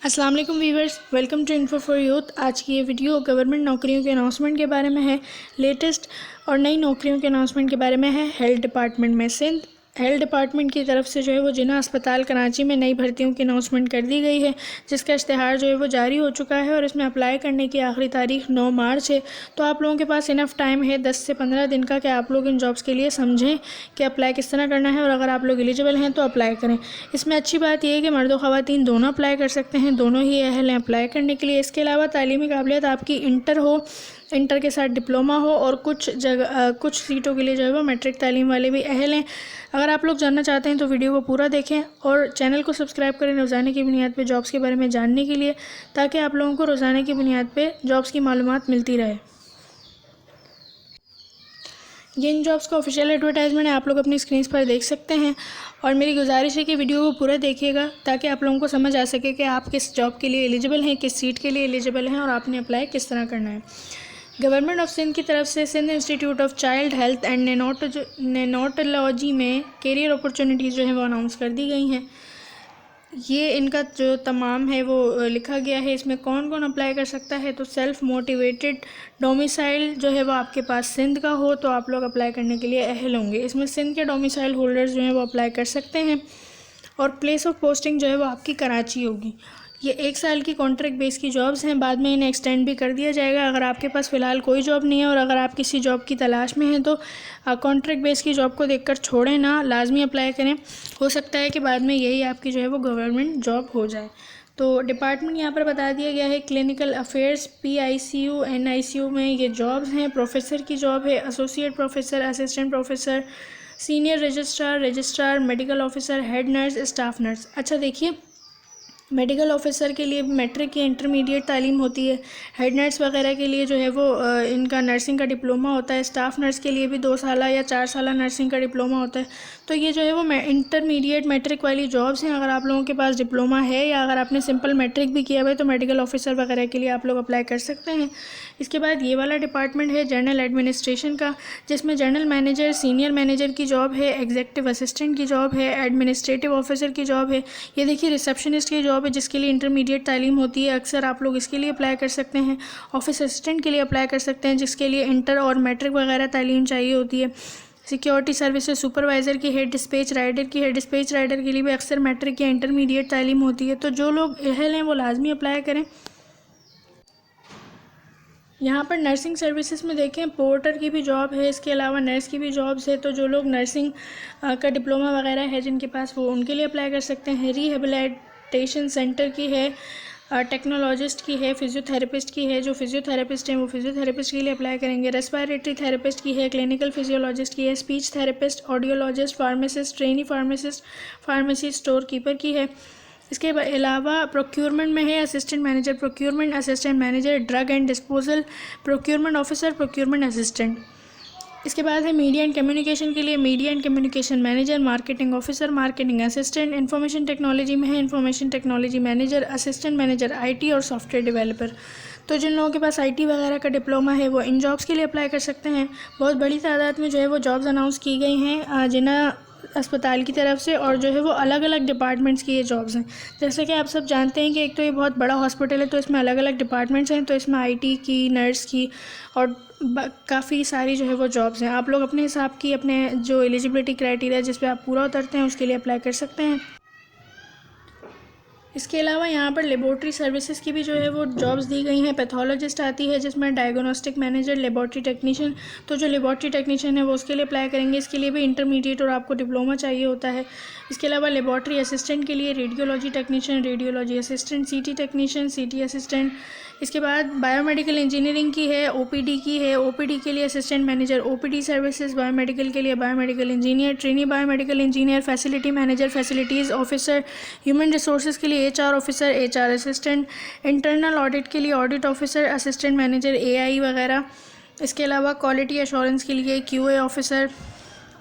अस्सलाम वालेकुम viewers, welcome to info for youth. आज की ये वीडियो गवर्नमेंट नौकरियों के अनाउंसमेंट के बारे में है। लेटेस्ट और नई नौकरियों के अनाउंसमेंट के बारे में है। हेल्थ डिपार्टमेंट में सिंध हेल्थ डिपार्टमेंट की तरफ से जो है वो जिना अस्पताल कराची में नई भर्तियों की अनाउंसमेंट कर दी गई है, जिसका इश्तिहार जो है वो जारी हो चुका है और इसमें अप्लाई करने की आखिरी तारीख 9 मार्च है। तो आप लोगों के पास इनफ टाइम है 10 से 15 दिन का कि आप लोग इन जॉब्स के लिए समझें कि अप्लाई किस तरह करना है, और अगर आप लोग एलिजिबल हैं तो अप्लाई करें। इसमें अच्छी बात यह है कि मर्द और ख़वातीन दोनों अप्लाई कर सकते हैं, दोनों ही अहल हैं अप्लाई करने के लिए। इसके अलावा तालीमी काबिलियत आपकी इंटर हो, इंटर के साथ डिप्लोमा हो, और कुछ सीटों के लिए जो है वो मैट्रिक तालीम वाले भी अहल हैं। अगर आप लोग जानना चाहते हैं तो वीडियो को पूरा देखें और चैनल को सब्सक्राइब करें रोज़ाना की बुनियाद पे जॉब्स के बारे में जानने के लिए, ताकि आप लोगों को रोज़ाना की बुनियाद पे जॉब्स की मालूमात मिलती रहे। ये इन जॉब्स का ऑफिशियल एडवर्टाइजमेंट है, आप लोग अपनी स्क्रीन पर देख सकते हैं। और मेरी गुजारिश है कि वीडियो को पूरा देखिएगा ताकि आप लोगों को समझ आ सके कि आप किस जॉब के लिए एलिजिबल हैं, किस सीट के लिए एलिजिबल हैं और आपने अप्लाई किस तरह करना है। गवर्नमेंट ऑफ सिंध की तरफ से Sindh institute of child health and neonatology में कैरियर अपॉर्चुनिटीज़ जो है वो अनाउंस कर दी गई हैं। ये इनका जो तमाम है वो लिखा गया है। इसमें कौन कौन अप्लाई कर सकता है, तो सेल्फ़ मोटिवेटेड डोमिसाइल जो है वो आपके पास सिंध का हो तो आप लोग अप्लाई करने के लिए अहल होंगे। इसमें सिंध के डोमिसाइल होल्डर्स जो हैं वो अप्लाई कर सकते हैं, और प्लेस ऑफ पोस्टिंग जो है वो आपकी कराची होगी। ये 1 साल की कॉन्ट्रैक्ट बेस की जॉब्स हैं, बाद में इन्हें एक्सटेंड भी कर दिया जाएगा। अगर आपके पास फ़िलहाल कोई जॉब नहीं है और अगर आप किसी जॉब की तलाश में हैं तो कॉन्ट्रैक्ट बेस की जॉब को देखकर छोड़ें ना, लाजमी अप्लाई करें। हो सकता है कि बाद में यही आपकी जो है वो गवर्नमेंट जॉब हो जाए। तो डिपार्टमेंट यहाँ पर बता दिया गया है। क्लिनिकल अफेयर्स, PICU, NICU में ये जॉब्स हैं। प्रोफेसर की जॉब है, associate professor, assistant professor, senior registrar, medical officer, head nurse, staff nurse. अच्छा देखिए, मेडिकल ऑफिसर के लिए मैट्रिक या इंटरमीडिएट तालीम होती है। हेड नर्स वगैरह के लिए जो है वो इनका नर्सिंग का डिप्लोमा होता है। स्टाफ नर्स के लिए भी 2 साल या 4 साल नर्सिंग का डिप्लोमा होता है। तो ये जो है वो इंटरमीडिएट मैट्रिक वाली जॉब्स हैं। अगर आप लोगों के पास डिप्लोमा है या अगर आपने सिंपल मैट्रिक भी किया हुआ है तो मेडिकल ऑफिसर वगैरह के लिए आप लोग अप्लाई कर सकते हैं। इसके बाद ये वाला डिपार्टमेंट है जनरल एडमिनिस्ट्रेशन का, जिसमें जनरल मैनेजर, सीनियर मैनेजर की जॉब है, एग्जीक्यूटिव असिस्टेंट की जॉब है, एडमिनिस्ट्रेटिव ऑफिसर की जॉब है। ये देखिए रिसेप्शनिस्ट की जॉब है जिसके लिए इंटरमीडिएट तालीम होती है। अक्सर आप लोग इसके लिए अप्लाई कर सकते हैं। ऑफिस असिस्टेंट के लिए अप्लाई कर सकते हैं जिसके लिए इंटर और मैट्रिक वगैरह तालीम चाहिए होती है। सिक्योरिटी सर्विसेज सुपरवाइज़र की है, डिस्पैच राइडर की है। डिस्पैच राइडर के लिए भी अक्सर मैट्रिक या इंटरमीडिएट तालीम होती है। तो जो लोग अहल हैं वो लाजमी अप्लाई करें। यहाँ पर नर्सिंग सर्विसेज में देखें, पोर्टर की भी जॉब है, इसके अलावा नर्स की भी जॉब्स है। तो जो लोग नर्सिंग का डिप्लोमा वगैरह है जिनके पास, वो उनके लिए अप्लाई कर सकते हैं। रिहेबिलिटेशन सेंटर की है, टेक्नोलॉजिस्ट की है, फिजियोथेरेपिस्ट की है। जो फिजियोथेरेपिस्ट हैं वो फिजियोथेरेपिस्ट के लिए अप्लाई करेंगे। रेस्पिरेटरी थेरेपिस्ट की है, क्लिनिकल फिजियोलॉजिस्ट की है, speech therapist, audiologist, pharmacist, trainee pharmacist, pharmacy store keeper की है। इसके अलावा प्रोक्योरमेंट में है assistant manager procurement, assistant manager drug and disposal, procurement officer, procurement assistant. इसके बाद है मीडिया एंड कम्युनिकेशन के लिए media and communication manager, marketing officer, marketing assistant. Information technology में है information technology manager, assistant manager IT और software developer. तो जिन लोगों के पास IT वगैरह का डिप्लोमा है वो इन जॉब्स के लिए अप्लाई कर सकते हैं। बहुत बड़ी तादाद में जो है वो जॉब्स अनाउंस की गई हैं जिन्हें अस्पताल की तरफ से, और जो है वो अलग अलग डिपार्टमेंट्स की ये जॉब्स हैं। जैसे कि आप सब जानते हैं कि एक तो ये बहुत बड़ा हॉस्पिटल है तो इसमें अलग अलग डिपार्टमेंट्स हैं। तो इसमें IT की, नर्स की और काफ़ी सारी जो है वो जॉब्स हैं। आप लोग अपने हिसाब की अपने जो एलिजिबिलिटी क्राइटेरिया जिस पे आप पूरा उतरते हैं उसके लिए अप्लाई कर सकते हैं। इसके अलावा यहाँ पर लेबॉर्ट्री सर्विसेज की भी जो है वो जॉब्स दी गई हैं। पैथोलॉजिस्ट आती है जिसमें डायग्नोस्टिक मैनेजर, लेबॉर्ट्री टेक्नीशियन। तो जो लेबॉर्ट्री टेक्नीशियन है वो उसके लिए अप्लाई करेंगे। इसके लिए भी इंटरमीडिएट और आपको डिप्लोमा चाहिए होता है। इसके अलावा लेबॉर्ट्री असिस्टेंट के लिए radiology technician, radiology assistant, CT technician, CT assistant. इसके बाद बायोमेडिकल इंजीनियरिंग की है, OPD की है। OPD के लिए assistant manager OPD services, biomedical के लिए biomedical engineer, trainee biomedical engineer, facility manager, facilities officer, human resources के लिए HR officer, HR assistant, internal audit के लिए audit officer, assistant manager AI वगैरह। इसके अलावा क्वालिटी एश्योरेंस के लिए QA ऑफिसर।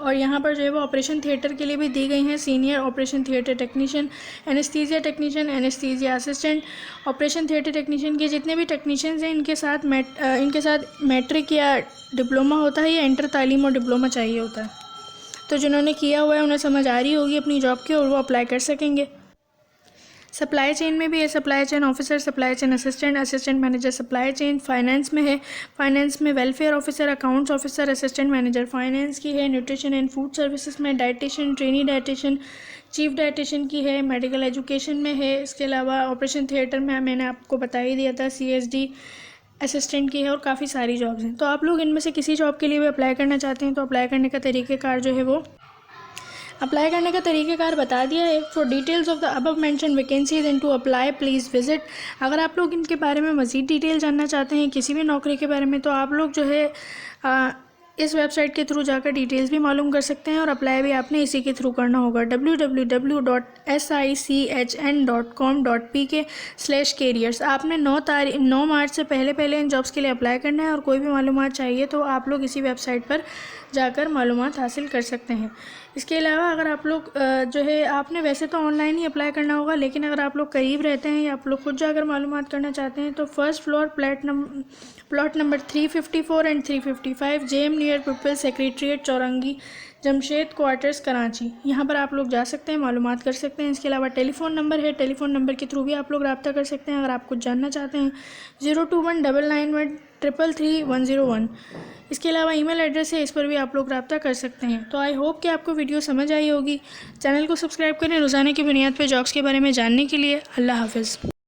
और यहाँ पर जो है वो ऑपरेशन थिएटर के लिए भी दी गई हैं senior operation theatre technician, anaesthesia technician, anaesthesia assistant. Operation theatre technician के जितने भी टेक्नीशियंस हैं इनके साथ मैट्रिक या डिप्लोमा होता है या इंटर तालीम और डिप्लोमा चाहिए होता है। तो जिन्होंने किया हुआ है उन्हें समझ आ रही होगी अपनी जॉब की और वो अप्लाई कर सकेंगे। सप्लाई चेन में भी है, supply chain officer, supply chain assistant, assistant manager supply chain. Finance में है, फाइनेंस में welfare officer, accounts officer, assistant manager finance की है। न्यूट्रिशन एंड फूड सर्विसेज में dietitian, trainee dietitian, chief dietitian की है। मेडिकल एजुकेशन में है। इसके अलावा ऑपरेशन थिएटर में मैंने आपको बता ही दिया था, CSD असिस्टेंट की है। और काफ़ी सारी जॉब्स हैं। तो आप लोग इनमें से किसी जॉब के लिए भी अप्लाई करना चाहते हैं तो अप्लाई करने का तरीक़ेकार जो है वो अप्लाई करने का तरीक़ेकार बता दिया है। For details of the above mention vacancies and to apply please visit. अगर आप लोग इनके बारे में मज़ीद डिटेल जानना चाहते हैं किसी भी नौकरी के बारे में तो आप लोग जो है इस वेबसाइट के थ्रू जाकर डिटेल्स भी मालूम कर सकते हैं और अप्लाई भी आपने इसी के थ्रू करना होगा, www.sichn.com.pk/careers। आपने 9 मार्च से पहले इन जॉब्स के लिए अप्लाई करना है और कोई भी मालूमात चाहिए तो आप लोग इसी वेबसाइट पर जाकर मालूमात हासिल कर सकते हैं। इसके अलावा अगर आप लोग जो है आपने वैसे तो ऑनलाइन ही अप्लाई करना होगा, लेकिन अगर आप लोग करीब रहते हैं या आप लोग खुद जाकर मालूमात करना चाहते हैं तो first floor plot number 354 and 355 JM near people secretariat Chowrangi Jamshed quarters Karachi, यहाँ पर आप लोग जा सकते हैं, मालूमात कर सकते हैं। इसके अलावा टेलीफ़ोन नंबर है, टेलीफ़ोन नंबर के थ्रू भी आप लोग रब्ता कर सकते हैं अगर आप कुछ जानना चाहते हैं, 02199133101। इसके अलावा ईमेल एड्रेस है, इस पर भी आप लोग रब्ता कर सकते हैं। तो आई होप कि आपको वीडियो समझ आई होगी। चैनल को सब्सक्राइब करें रोज़ाना की बुनियाद पर जॉब्स के बारे में जानने के लिए। अल्लाह हाफ़िज़।